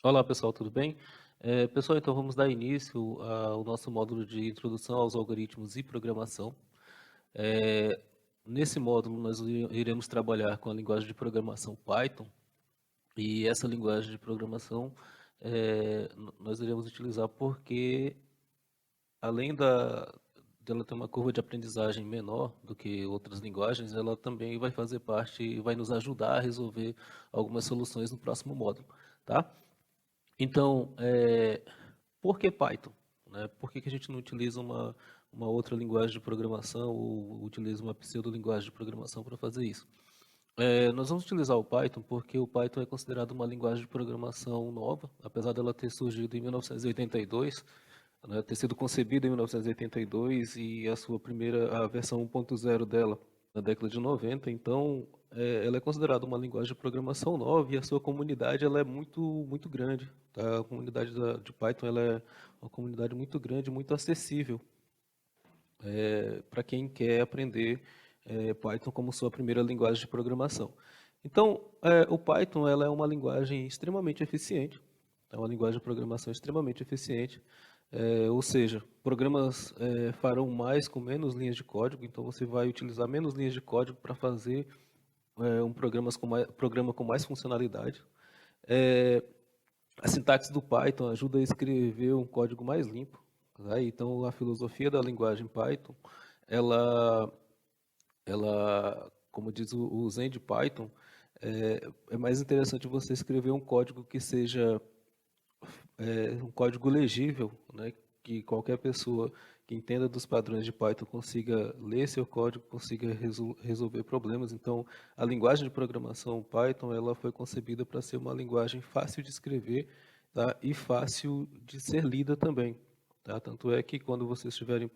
Olá pessoal, tudo bem? Pessoal, então vamos dar início ao nosso módulo de introdução aos algoritmos e programação. É, Nesse módulo nós iremos trabalhar com a linguagem de programação Python e essa linguagem de programação nós iremos utilizar porque além dela ter uma curva de aprendizagem menor do que outras linguagens, ela também vai fazer parte e vai nos ajudar a resolver algumas soluções no próximo módulo, tá? Então, por que Python? Né? Por que a gente não utiliza uma outra linguagem de programação ou utiliza uma pseudo-linguagem de programação para fazer isso? Nós vamos utilizar o Python porque o Python é considerado uma linguagem de programação nova, apesar dela ter surgido em 1982, né, ter sido concebida em 1982 e a sua a versão 1.0 dela na década de 90. Então, ela é considerada uma linguagem de programação nova e a sua comunidade ela é muito grande. Tá? A comunidade de Python ela é uma comunidade muito grande, muito acessível para quem quer aprender Python como sua primeira linguagem de programação. Então, o Python ela é uma linguagem extremamente eficiente, é uma linguagem de programação extremamente eficiente, ou seja, programas farão mais com menos linhas de código, então você vai utilizar menos linhas de código para fazer programa com mais funcionalidade. A sintaxe do Python ajuda a escrever um código mais limpo. Tá? Então, a filosofia da linguagem Python, ela, como diz o Zen de Python, é mais interessante você escrever um código que seja um código legível, né, que qualquer pessoa que entenda dos padrões de Python consiga ler seu código, consiga resolver problemas. Então, a linguagem de programação Python ela foi concebida para ser uma linguagem fácil de escrever, tá, e fácil de ser lida também. Tá? Tanto é que quando vocês estiverem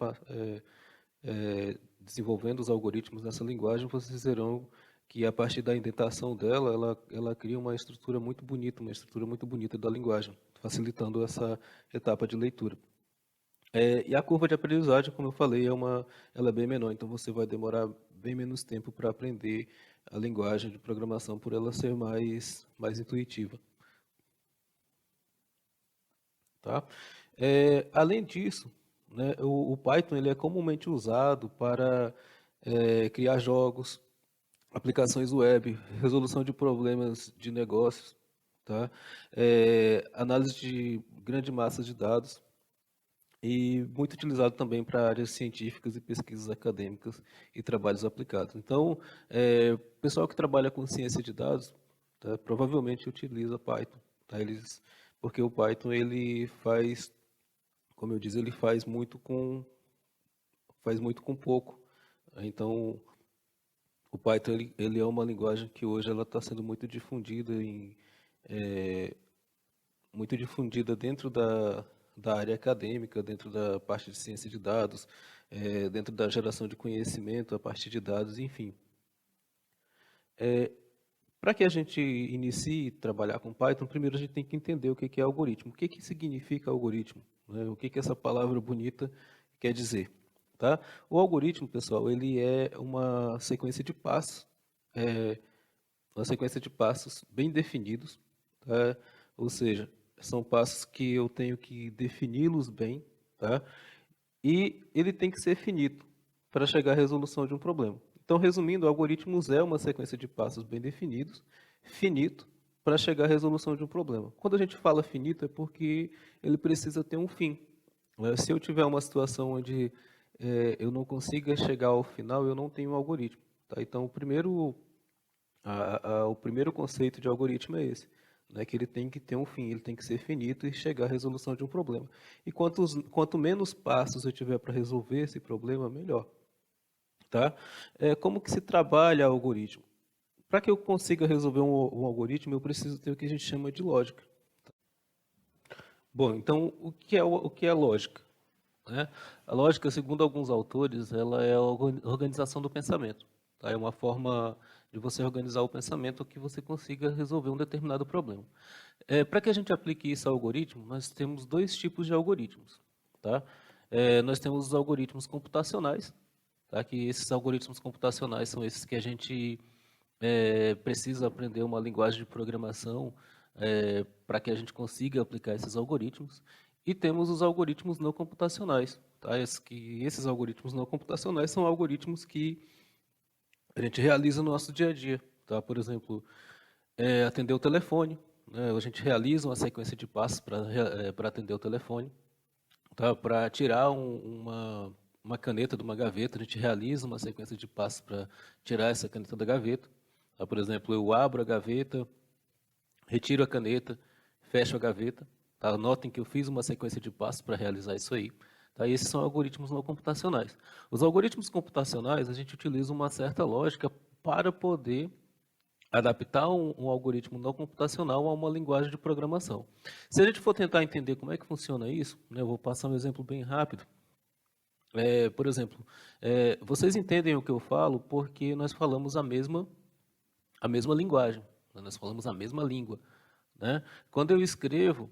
desenvolvendo os algoritmos nessa linguagem, vocês verão que a partir da indentação dela, ela cria uma estrutura muito bonita da linguagem, facilitando essa etapa de leitura. E a curva de aprendizagem, como eu falei, ela é bem menor, então você vai demorar bem menos tempo para aprender a linguagem de programação por ela ser mais intuitiva. Tá? Além disso, né, o Python ele é comumente usado para criar jogos, aplicações web, resolução de problemas de negócios, tá? Análise de grande massa de dados e muito utilizado também para áreas científicas e pesquisas acadêmicas e trabalhos aplicados. Então, pessoal que trabalha com ciência de dados, tá, provavelmente utiliza Python, tá? Porque o Python ele faz, como eu disse, ele faz muito com pouco. Então, o Python ele é uma linguagem que hoje ela está sendo muito difundida dentro da área acadêmica, dentro da parte de ciência de dados, dentro da geração de conhecimento a partir de dados, enfim. Para que a gente inicie a trabalhar com Python, primeiro a gente tem que entender o que é algoritmo. O que significa algoritmo? Né? O que essa palavra bonita quer dizer? Tá? O algoritmo, pessoal, ele é uma sequência de passos bem definidos, tá? Ou seja, são passos que eu tenho que defini-los bem, tá? E ele tem que ser finito para chegar à resolução de um problema. Então, resumindo, algoritmos é uma sequência de passos bem definidos, finito, para chegar à resolução de um problema. Quando a gente fala finito, é porque ele precisa ter um fim. Se eu tiver uma situação onde eu não consiga chegar ao final, eu não tenho um algoritmo. Tá? Então, o primeiro conceito de algoritmo é esse, né, que ele tem que ter um fim, ele tem que ser finito e chegar à resolução de um problema. E quanto menos passos eu tiver para resolver esse problema, melhor. Tá? Como que se trabalha algoritmo? Para que eu consiga resolver um algoritmo, eu preciso ter o que a gente chama de lógica. Bom, então, o que é lógica? Né? A lógica, segundo alguns autores, ela é a organização do pensamento. Tá? É uma forma de você organizar o pensamento que você consiga resolver um determinado problema. Para que a gente aplique isso ao algoritmo, nós temos dois tipos de algoritmos. Tá? Nós temos os algoritmos computacionais, tá? Que esses algoritmos computacionais são esses que a gente precisa aprender uma linguagem de programação para que a gente consiga aplicar esses algoritmos. E temos os algoritmos não computacionais. Tá? Esses algoritmos não computacionais são algoritmos que a gente realiza no nosso dia a dia. Tá? Por exemplo, atender o telefone. Né? A gente realiza uma sequência de passos para atender o telefone. Tá? Para tirar uma caneta de uma gaveta, a gente realiza uma sequência de passos para tirar essa caneta da gaveta. Tá? Por exemplo, eu abro a gaveta, retiro a caneta, fecho a gaveta. Tá? Notem que eu fiz uma sequência de passos para realizar isso aí. Tá? E esses são algoritmos não computacionais. Os algoritmos computacionais, a gente utiliza uma certa lógica para poder adaptar um algoritmo não computacional a uma linguagem de programação. Se a gente for tentar entender como é que funciona isso, né, eu vou passar um exemplo bem rápido. Por exemplo, vocês entendem o que eu falo porque nós falamos a mesma linguagem, né, nós falamos a mesma língua. Né? Quando eu escrevo,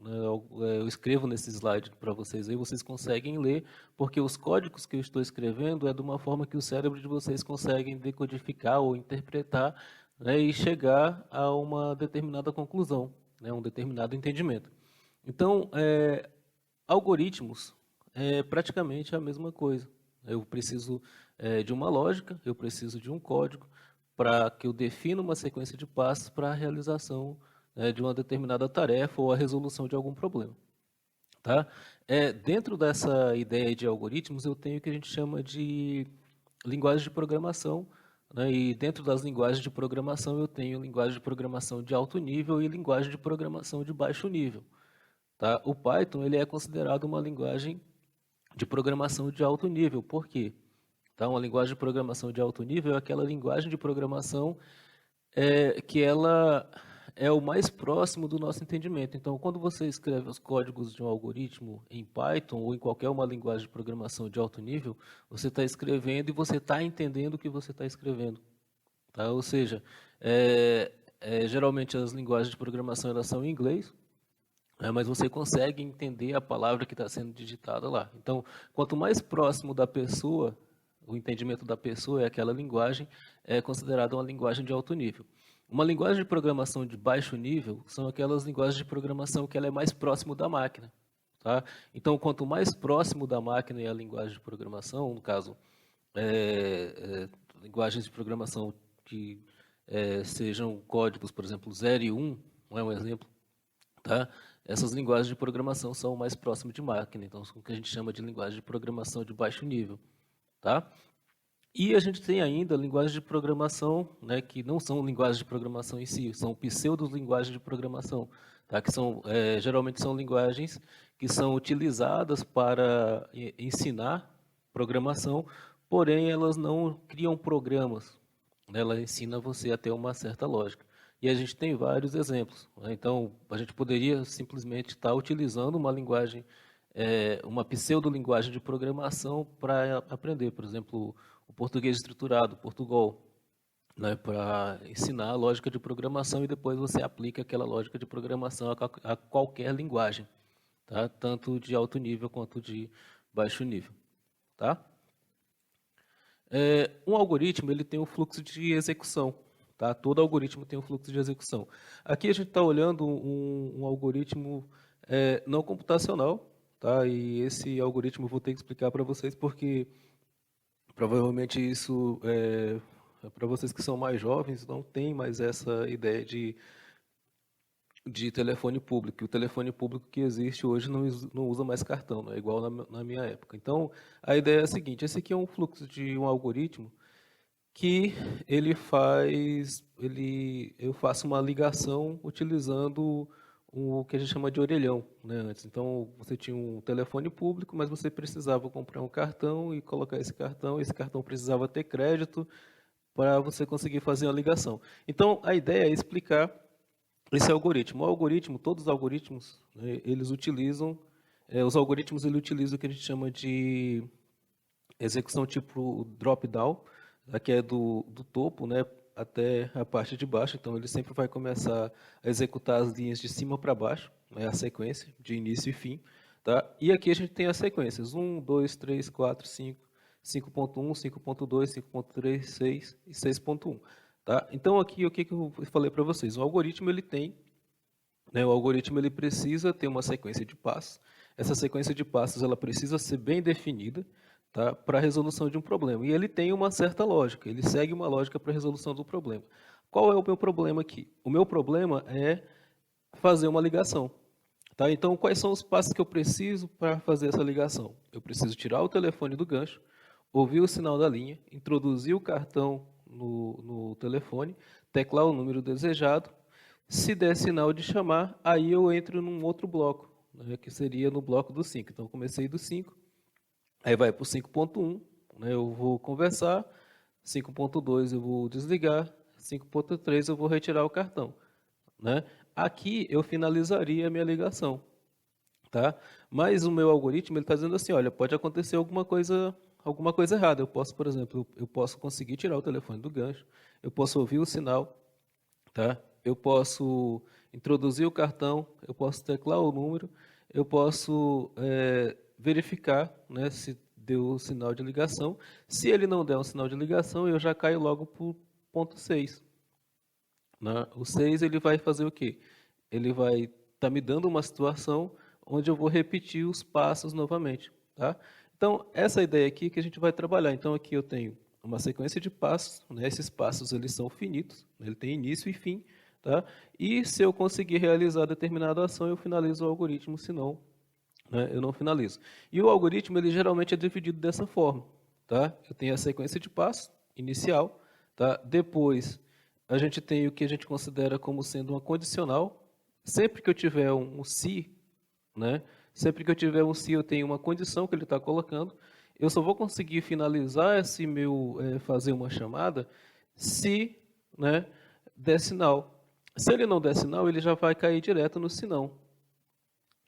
né, eu escrevo nesse slide para vocês aí, vocês conseguem ler, porque os códigos que eu estou escrevendo é de uma forma que o cérebro de vocês consegue decodificar ou interpretar, né, e chegar a uma determinada conclusão, né, um determinado entendimento. Então, algoritmos é praticamente a mesma coisa. Eu preciso de uma lógica, eu preciso de um código para que eu defina uma sequência de passos para a realização de uma determinada tarefa ou a resolução de algum problema. Tá? Dentro dessa ideia de algoritmos, eu tenho o que a gente chama de linguagem de programação, né? E dentro das linguagens de programação, eu tenho linguagem de programação de alto nível e linguagem de programação de baixo nível. Tá? O Python ele é considerado uma linguagem de programação de alto nível. Por quê? Tá? Uma linguagem de programação de alto nível é aquela linguagem de programação que ela é o mais próximo do nosso entendimento. Então, quando você escreve os códigos de um algoritmo em Python ou em qualquer uma linguagem de programação de alto nível, você está escrevendo e você está entendendo o que você está escrevendo. Tá? Ou seja, geralmente as linguagens de programação elas são em inglês, mas você consegue entender a palavra que está sendo digitada lá. Então, quanto mais próximo da pessoa, o entendimento da pessoa é aquela linguagem, é considerada uma linguagem de alto nível. Uma linguagem de programação de baixo nível são aquelas linguagens de programação que ela é mais próximo da máquina. Tá? Então, quanto mais próximo da máquina é a linguagem de programação, no caso, linguagens de programação que sejam códigos, por exemplo, 0 e 1, não é um exemplo, tá? Essas linguagens de programação são mais próximas de máquina, então são o que a gente chama de linguagem de programação de baixo nível. Tá? E a gente tem ainda linguagens de programação, né, que não são linguagens de programação em si, são pseudo-linguagens de programação, tá? Que geralmente são linguagens que são utilizadas para ensinar programação, porém elas não criam programas, né? Ela ensina você a ter uma certa lógica. E a gente tem vários exemplos. Né? Então, a gente poderia simplesmente estar utilizando uma linguagem, uma pseudo-linguagem de programação para aprender, por exemplo, o português estruturado, Portugal, né? Para ensinar a lógica de programação e depois você aplica aquela lógica de programação a qualquer linguagem, tá? Tanto de alto nível quanto de baixo nível. Tá? Um algoritmo ele tem um fluxo de execução. Tá? Todo algoritmo tem um fluxo de execução. Aqui a gente está olhando um algoritmo não computacional. Tá? E esse algoritmo eu vou ter que explicar para vocês porque provavelmente isso, para vocês que são mais jovens, não tem mais essa ideia de telefone público. O telefone público que existe hoje não usa mais cartão, não é igual na minha época. Então, a ideia é a seguinte, esse aqui é um fluxo de um algoritmo que eu faço uma ligação utilizando o que a gente chama de orelhão, né, antes. Então, você tinha um telefone público, mas você precisava comprar um cartão e colocar esse cartão precisava ter crédito para você conseguir fazer a ligação. Então, a ideia é explicar esse algoritmo. O algoritmo, todos os algoritmos, né, eles utilizam, os algoritmos ele utilizam o que a gente chama de execução tipo drop-down, que é do topo, né, até a parte de baixo. Então, ele sempre vai começar a executar as linhas de cima para baixo, né, a sequência de início e fim. Tá? E aqui a gente tem as sequências 1, 2, 3, 4, 5, 5.1, 5.2, 5.3, 6 e 6.1. Tá? Então, aqui o que eu falei para vocês? O algoritmo ele tem né? O algoritmo ele precisa ter uma sequência de passos. Essa sequência de passos ela precisa ser bem definida, tá? Para a resolução de um problema. E ele tem uma certa lógica, ele segue uma lógica para a resolução do problema. Qual é o meu problema aqui? O meu problema é fazer uma ligação. Tá? Então, quais são os passos que eu preciso para fazer essa ligação? Eu preciso tirar o telefone do gancho, ouvir o sinal da linha, introduzir o cartão no telefone, teclar o número desejado. Se der sinal de chamar, aí eu entro num outro bloco, né, que seria no bloco do 5. Então, comecei do 5, aí vai para o 5.1, né, eu vou conversar, 5.2 eu vou desligar, 5.3 eu vou retirar o cartão. Né? Aqui eu finalizaria a minha ligação, tá? Mas o meu algoritmo ele está dizendo assim, olha, pode acontecer alguma coisa errada. Eu posso, por exemplo, eu posso conseguir tirar o telefone do gancho, eu posso ouvir o sinal, tá? Eu posso introduzir o cartão, eu posso teclar o número, eu posso verificar, né, se deu o sinal de ligação. Se ele não der um sinal de ligação, eu já caio logo para o ponto 6. Né? O 6 ele vai fazer o quê? Ele vai estar me dando uma situação onde eu vou repetir os passos novamente. Tá? Então, essa ideia aqui que a gente vai trabalhar. Então, aqui eu tenho uma sequência de passos. Né? Esses passos eles são finitos, né? Ele tem início e fim. Tá? E se eu conseguir realizar determinada ação, eu finalizo o algoritmo, senão né, eu não finalizo. E o algoritmo ele geralmente é dividido dessa forma. Tá? Eu tenho a sequência de passos inicial, tá? Depois a gente tem o que a gente considera como sendo uma condicional. Sempre que eu tiver um se, né? Sempre que eu tiver um se, eu tenho uma condição que ele está colocando. Eu só vou conseguir finalizar esse meu fazer uma chamada se, né, der sinal. Se ele não der sinal, ele já vai cair direto no senão.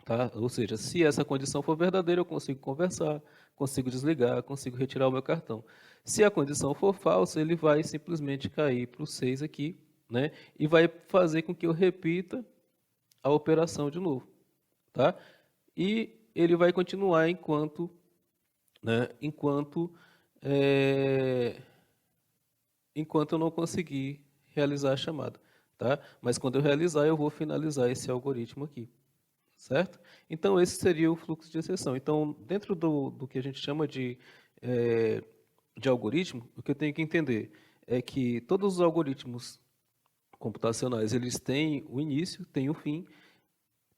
Tá? Ou seja, se essa condição for verdadeira, eu consigo conversar, consigo desligar, consigo retirar o meu cartão. Se a condição for falsa, ele vai simplesmente cair para o 6 aqui, né? E vai fazer com que eu repita a operação de novo. Tá? E ele vai continuar enquanto, né, enquanto eu não conseguir realizar a chamada. Tá? Mas quando eu realizar, eu vou finalizar esse algoritmo aqui. Certo? Então, esse seria o fluxo de exceção. Então, dentro do que a gente chama de algoritmo, o que eu tenho que entender é que todos os algoritmos computacionais, eles têm o início, têm o fim,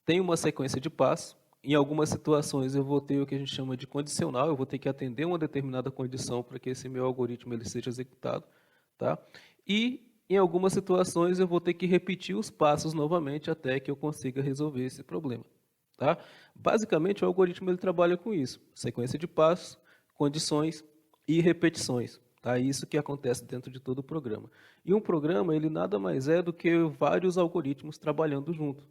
têm uma sequência de passos. Em algumas situações, eu vou ter o que a gente chama de condicional, eu vou ter que atender uma determinada condição para que esse meu algoritmo ele seja executado. Tá? E, em algumas situações, eu vou ter que repetir os passos novamente até que eu consiga resolver esse problema. Tá? Basicamente, o algoritmo ele trabalha com isso, sequência de passos, condições e repetições. Tá? Isso que acontece dentro de todo o programa. E um programa, ele nada mais é do que vários algoritmos trabalhando junto.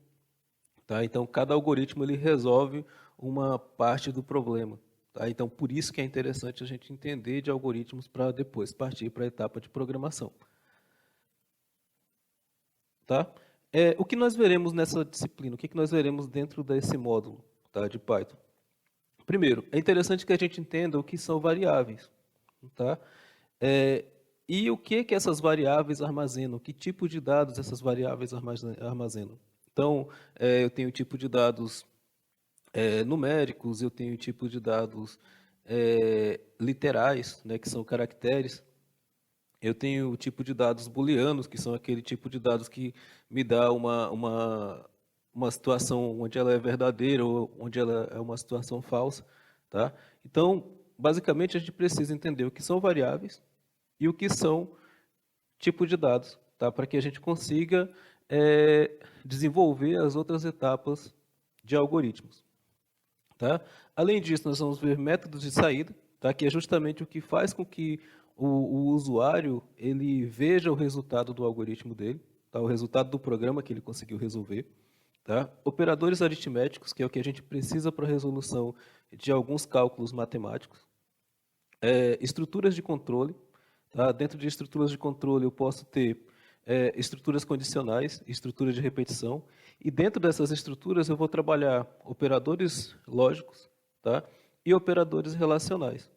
Tá? Então, cada algoritmo ele resolve uma parte do problema. Tá? Então, por isso que é interessante a gente entender de algoritmos para depois partir para a etapa de programação. Tá? O que nós veremos nessa disciplina? O que nós veremos dentro desse módulo, tá, de Python? Primeiro, é interessante que a gente entenda o que são variáveis. Tá? E o que essas variáveis armazenam, que tipo de dados essas variáveis armazenam. Então, eu tenho tipo de dados numéricos, eu tenho tipo de dados literais, né, que são caracteres. Eu tenho o tipo de dados booleanos, que são aquele tipo de dados que me dá uma situação onde ela é verdadeira ou onde ela é uma situação falsa. Tá? Então, basicamente, a gente precisa entender o que são variáveis e o que são tipo de dados, tá? Para que a gente consiga desenvolver as outras etapas de algoritmos. Tá? Além disso, nós vamos ver métodos de saída, tá? Que é justamente o que faz com que o usuário ele veja o resultado do algoritmo dele, tá? O resultado do programa que ele conseguiu resolver. Tá? Operadores aritméticos, que é o que a gente precisa para a resolução de alguns cálculos matemáticos. Estruturas de controle. Tá? Dentro de estruturas de controle, eu posso ter estruturas condicionais, estruturas de repetição. E dentro dessas estruturas, eu vou trabalhar operadores lógicos, tá? E operadores relacionais.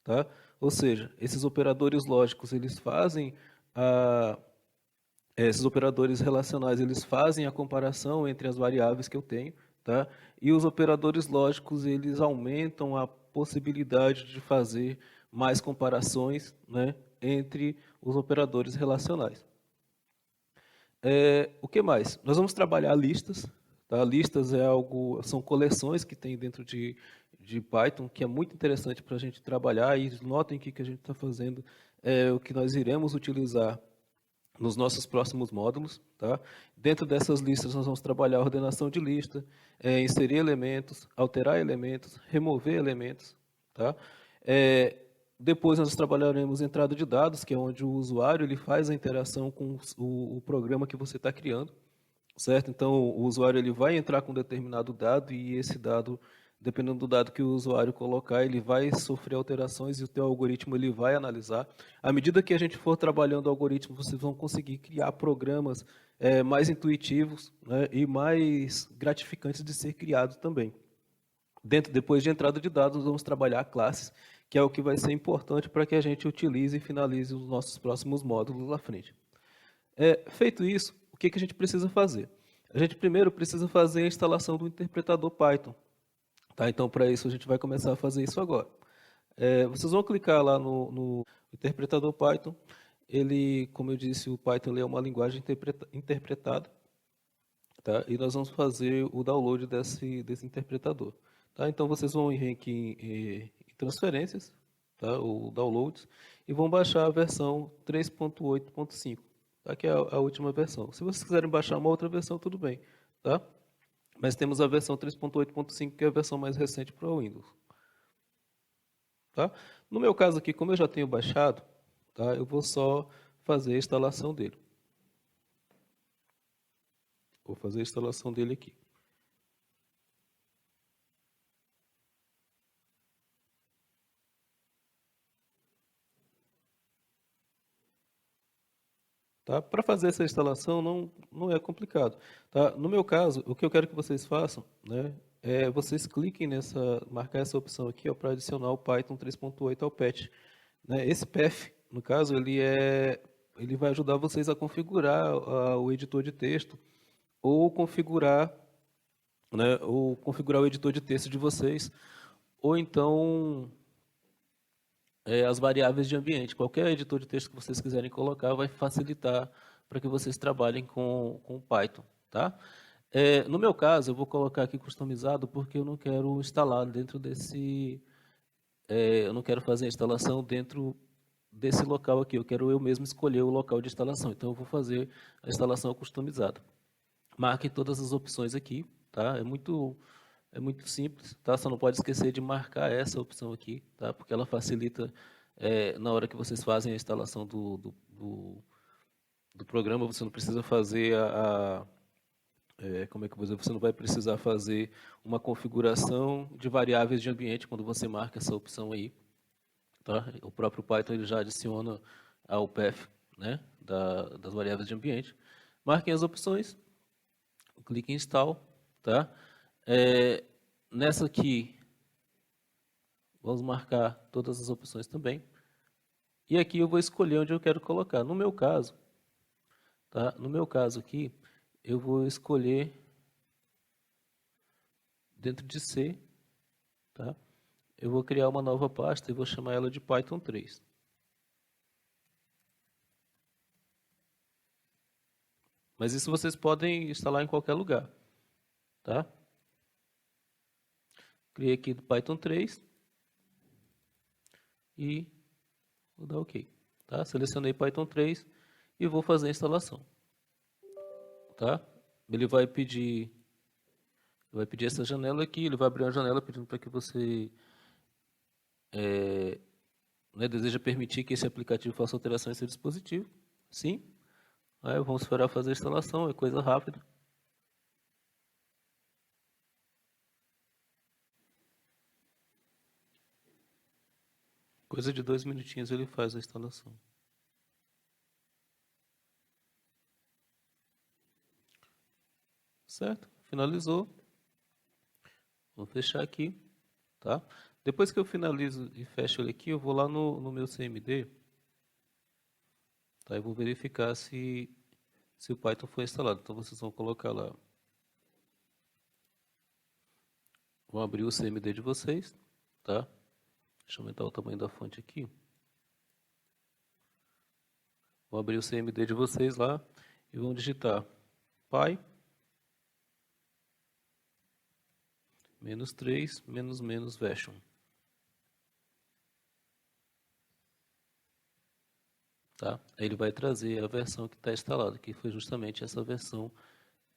Tá? Ou seja, esses operadores lógicos eles fazem Esses operadores relacionais, eles fazem a comparação entre as variáveis que eu tenho, tá? E os operadores lógicos, eles aumentam a possibilidade de fazer mais comparações, né, entre os operadores relacionais. O que mais? Nós vamos trabalhar listas, tá? Listas são coleções que tem dentro de Python, que é muito interessante para a gente trabalhar, e notem que a gente está fazendo o que nós iremos utilizar nos nossos próximos módulos. Tá? Dentro dessas listas, nós vamos trabalhar a ordenação de lista, inserir elementos, alterar elementos, remover elementos. Tá? É, Depois nós trabalharemos entrada de dados, que é onde o usuário ele faz a interação com o programa que você está criando. Certo? Então, o usuário ele vai entrar com um determinado dado e esse dado, dependendo do dado que o usuário colocar, ele vai sofrer alterações e o teu algoritmo ele vai analisar. À medida que a gente for trabalhando o algoritmo, vocês vão conseguir criar programas mais intuitivos, né, e mais gratificantes de ser criados também. Depois de entrada de dados, nós vamos trabalhar classes, que é o que vai ser importante para que a gente utilize e finalize os nossos próximos módulos à frente. Feito isso, o que a gente precisa fazer? A gente primeiro precisa fazer a instalação do interpretador Python. Tá? Então, para isso, a gente vai começar a fazer isso agora. Vocês vão clicar lá no interpretador Python. Ele, como eu disse, o Python ele é uma linguagem interpretada. Tá? E nós vamos fazer o download desse interpretador. Tá? Então, vocês vão ir aqui em transferências, tá? Ou downloads, e vão baixar a versão 3.8.5, tá? Que é a última versão. Se vocês quiserem baixar uma outra versão, tudo bem. Tá? Mas temos a versão 3.8.5, que é a versão mais recente para o Windows. Tá? No meu caso aqui, como eu já tenho baixado, tá? Eu vou só fazer a instalação dele. Vou fazer a instalação dele aqui. Tá? Para fazer essa instalação não é complicado. Tá? No meu caso, o que eu quero que vocês façam, né, é vocês cliquem marcar essa opção aqui para adicionar o Python 3.8 ao patch. Né? Esse path, no caso, ele vai ajudar vocês a configurar o editor de texto ou configurar, né, ou configurar o editor de texto de vocês, ou então as variáveis de ambiente. Qualquer editor de texto que vocês quiserem colocar vai facilitar para que vocês trabalhem com Python. Tá? No meu caso, eu vou colocar aqui customizado porque eu não quero instalar dentro desse... eu não quero fazer a instalação dentro desse local aqui. Eu quero eu mesmo escolher o local de instalação. Então, eu vou fazer a instalação customizada. Marque todas as opções aqui. Tá? É muito simples, tá? Só não pode esquecer de marcar essa opção aqui, tá? Porque ela facilita na hora que vocês fazem a instalação do programa, você não precisa fazer como é que você não vai precisar fazer uma configuração de variáveis de ambiente quando você marca essa opção aí, tá? O próprio Python ele já adiciona ao path, né, das variáveis de ambiente. Marquem as opções, clique em install, tá? Nessa aqui, vamos marcar todas as opções também. E aqui eu vou escolher onde eu quero colocar. No meu caso, tá? No meu caso aqui, eu vou escolher dentro de C, tá? Eu vou criar uma nova pasta e vou chamar ela de Python 3. Mas isso vocês podem instalar em qualquer lugar, tá? Criei aqui do Python 3 e vou dar OK. Tá? Selecionei Python 3 e vou fazer a instalação. Tá? Ele vai pedir essa janela aqui, ele vai abrir uma janela pedindo para que você deseja permitir que esse aplicativo faça alterações em seu dispositivo. Sim. Aí vamos esperar fazer a instalação, é coisa rápida. Coisa de 2 minutinhos ele faz a instalação. Certo? Finalizou. Vou fechar aqui, tá? Depois que eu finalizo e fecho ele aqui, eu vou lá no meu CMD, tá? Eu vou verificar se se o Python for instalado. Então, vocês vão colocar lá, vão abrir o CMD de vocês, tá? Deixa eu aumentar o tamanho da fonte aqui. Vão abrir o CMD de vocês lá e vão digitar py -3 -- version. Tá? Aí ele vai trazer a versão que está instalada, que foi justamente essa versão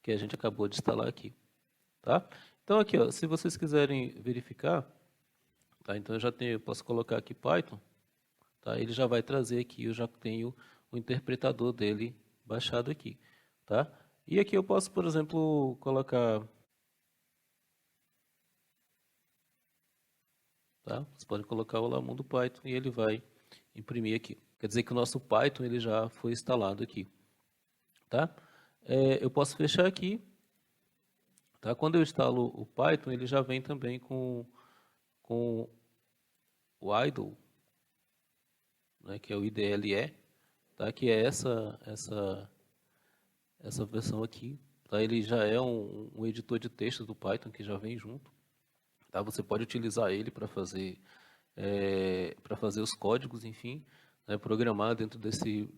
que a gente acabou de instalar aqui. Tá? Então aqui, ó, se vocês quiserem verificar, tá? Então eu posso colocar aqui Python, tá? Ele já vai trazer aqui, eu já tenho o interpretador dele baixado aqui. Tá? E aqui eu posso, por exemplo, colocar... Tá? Você pode colocar o Lamundo Python e ele vai imprimir aqui. Quer dizer que o nosso Python ele já foi instalado aqui. Tá? Eu posso fechar aqui. Tá? Quando eu instalo o Python, ele já vem também com o idle, né, que é o IDLE, tá? Que é essa versão aqui. Tá? Ele já é um editor de texto do Python que já vem junto. Tá? Você pode utilizar ele para fazer os códigos, enfim, né, programar dentro desse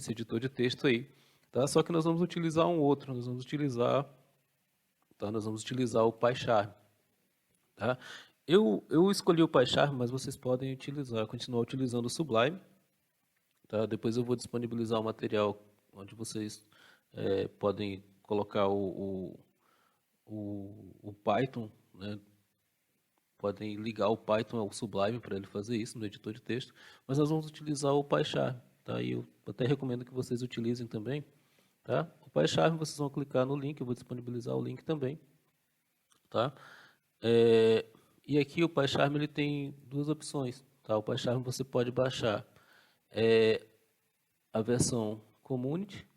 editor de texto aí. Tá? Só que nós vamos utilizar um outro, nós vamos utilizar o PyCharm. Tá? Eu escolhi o PyCharm, mas vocês podem continuar utilizando o Sublime. Tá? Depois eu vou disponibilizar o material onde vocês podem colocar o Python, né? Podem ligar o Python ao Sublime para ele fazer isso no editor de texto, mas nós vamos utilizar o PyCharm, tá? E eu até recomendo que vocês utilizem também, tá? O PyCharm, vocês vão clicar no link, eu vou disponibilizar o link também, tá? E aqui o PyCharm ele tem duas opções, tá? O PyCharm você pode baixar a versão Community,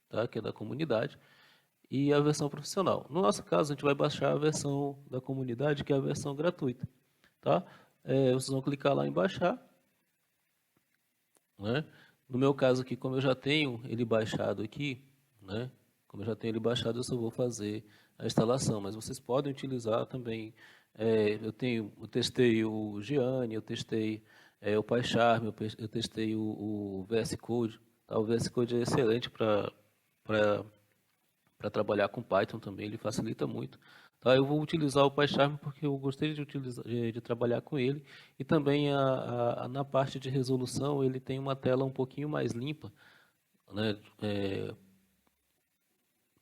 tá? Que é da comunidade, e a versão profissional. No nosso caso, a gente vai baixar a versão da comunidade, que é a versão gratuita. Tá? Vocês vão clicar lá em baixar. Né? No meu caso aqui, como eu já tenho ele baixado aqui, né? Como eu já tenho ele baixado, eu só vou fazer a instalação. Mas vocês podem utilizar também. Eu testei o Gianni, eu testei o PyCharm, eu testei o VS Code. Tá? O VS Code é excelente para trabalhar com Python também, ele facilita muito. Tá? Eu vou utilizar o PyCharm porque eu gostei de trabalhar com ele, e também na parte de resolução ele tem uma tela um pouquinho mais limpa, né?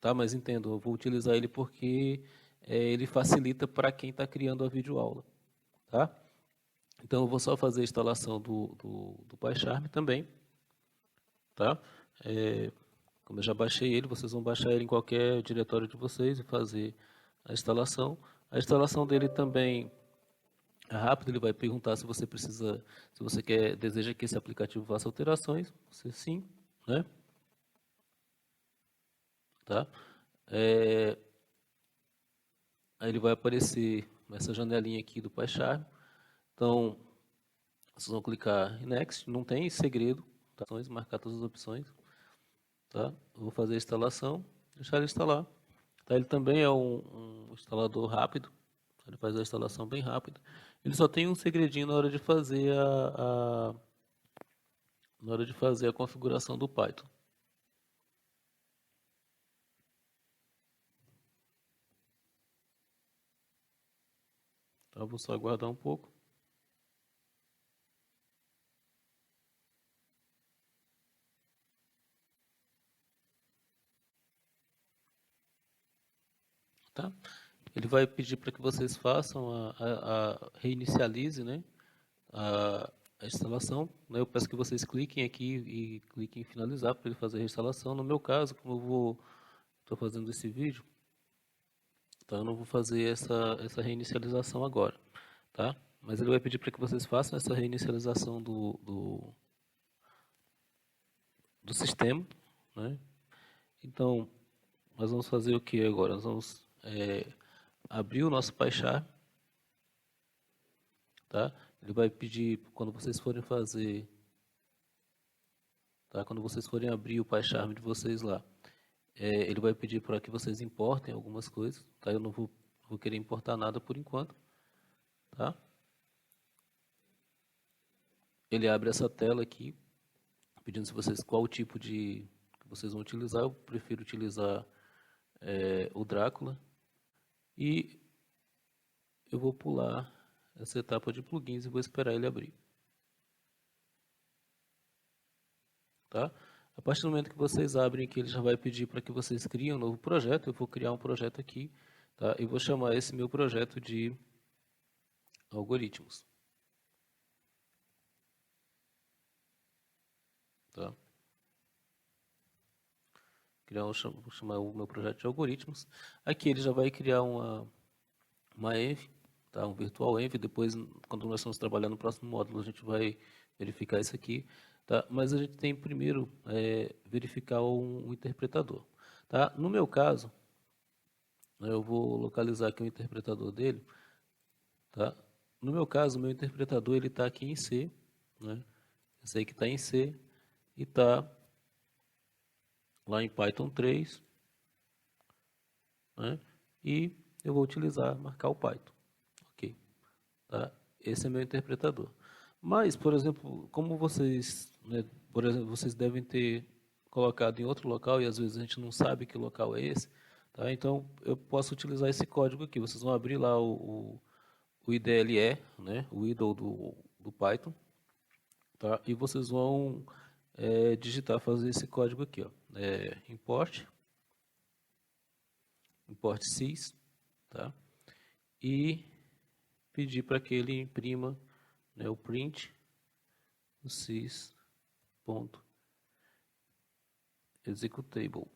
Tá? Mas entendo, eu vou utilizar ele porque ele facilita para quem está criando a videoaula. Tá? Então eu vou só fazer a instalação do PyCharm também. Tá? Como eu já baixei ele, vocês vão baixar ele em qualquer diretório de vocês e fazer a instalação. A instalação dele também é rápida, ele vai perguntar se você deseja que esse aplicativo faça alterações. Você sim, né? Tá? Aí ele vai aparecer nessa janelinha aqui do PyCharm. Então, vocês vão clicar em Next, não tem segredo, tá? Marcar todas as opções. Tá? Eu vou fazer a instalação, deixar ele instalar. Tá? Ele também é um instalador rápido, ele faz a instalação bem rápida. Ele só tem um segredinho na hora de fazer a configuração do Python. Então, eu vou só aguardar um pouco. Tá? Ele vai pedir para que vocês façam reinicialize, né, a instalação. Né? Eu peço que vocês cliquem aqui e cliquem em finalizar para ele fazer a reinstalação. No meu caso, como estou fazendo esse vídeo, então eu não vou fazer essa reinicialização agora. Tá? Mas ele vai pedir para que vocês façam essa reinicialização do sistema. Né? Então, nós vamos fazer o que agora? Nós vamos abrir o nosso PyCharm. Tá? Ele vai pedir, quando vocês forem fazer, tá? Quando vocês forem abrir o PyCharm de vocês lá, ele vai pedir para que vocês importem algumas coisas, tá? Eu não vou querer importar nada por enquanto, tá? Ele abre essa tela aqui, pedindo se vocês qual tipo de que vocês vão utilizar. Eu prefiro utilizar o Drácula e eu vou pular essa etapa de plugins e vou esperar ele abrir, tá? A partir do momento que vocês abrem aqui, ele já vai pedir para que vocês criem um novo projeto. Eu vou criar um projeto aqui, tá? E vou chamar esse meu projeto de algoritmos, tá? Vou chamar o meu projeto de algoritmos. Aqui ele já vai criar uma env, tá? Um virtual env. Depois, quando nós estamos trabalhando no próximo módulo, a gente vai verificar isso aqui, tá? Mas a gente tem primeiro verificar um interpretador, tá? No meu caso, eu vou localizar aqui o interpretador dele, tá? No meu caso, o meu interpretador ele está aqui em C, né? Eu sei que está em C e está lá em Python 3, né? E eu vou marcar o Python, ok? Tá? Esse é meu interpretador. Mas, por exemplo, como vocês, né, por exemplo, vocês devem ter colocado em outro local e às vezes a gente não sabe que local é esse, tá? Então eu posso utilizar esse código aqui. Vocês vão abrir lá o IDLE, né, o IDLE do Python, tá? E vocês vão digitar, fazer esse código aqui, ó, import sys, tá? E pedir para que ele imprima, né, o print o sys.executable.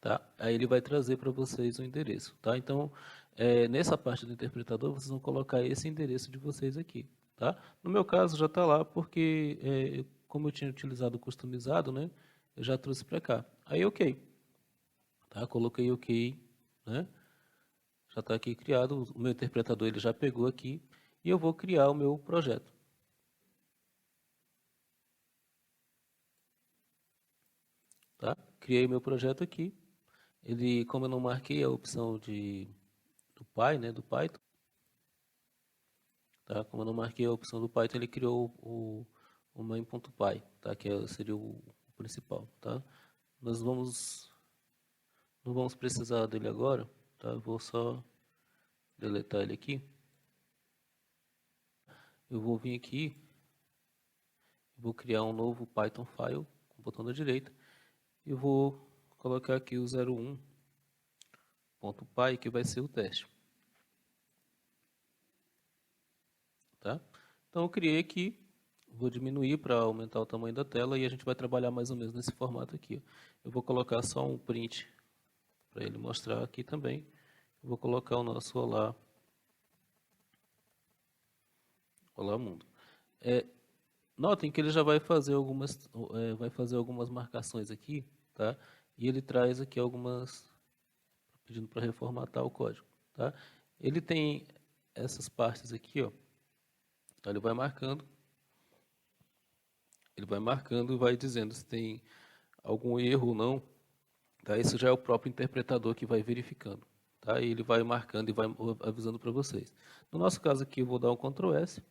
Tá? Aí ele vai trazer para vocês o endereço, tá? Então, nessa parte do interpretador, vocês vão colocar esse endereço de vocês aqui, tá? No meu caso, já está lá porque, como eu tinha utilizado o customizado, né? Eu já trouxe para cá. Aí, ok. Tá? Coloquei ok, né? Já está aqui criado. O meu interpretador ele já pegou aqui. E eu vou criar o meu projeto. Tá? Criei meu projeto aqui. Ele, como eu não marquei a opção do Py, né, do Python, tá? Como eu não marquei a opção do Python, ele criou o main.py, tá? Seria o principal, tá? Nós não vamos precisar dele agora, tá? Eu vou só deletar ele aqui. Eu vou vir aqui, vou criar um novo Python file, com o botão da direita, e vou colocar aqui o 01.py, que vai ser o teste. Tá? Então eu criei aqui, vou diminuir para aumentar o tamanho da tela e a gente vai trabalhar mais ou menos nesse formato aqui. Eu vou colocar só um print para ele mostrar aqui também. Eu vou colocar o nosso olá mundo. Notem que ele já vai fazer algumas marcações aqui, tá? E ele traz aqui pedindo para reformatar o código, tá? Ele tem essas partes aqui, ó. Então, ele vai marcando e vai dizendo se tem algum erro ou não, tá? Isso já é o próprio interpretador que vai verificando, tá? E ele vai marcando e vai avisando para vocês. No nosso caso aqui, eu vou dar um Ctrl S,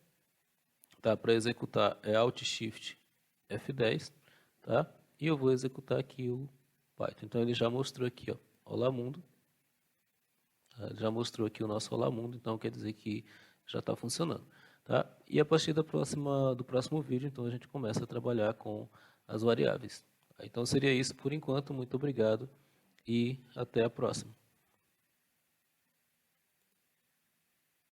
tá? Para executar é Alt Shift F10, tá? E eu vou executar aqui o Python. Então ele já mostrou aqui, ó, Olá Mundo. Tá? Já mostrou aqui o nosso Olá Mundo, então quer dizer que já está funcionando. Tá? E a partir do próximo vídeo, então a gente começa a trabalhar com as variáveis. Então seria isso por enquanto, muito obrigado e até a próxima.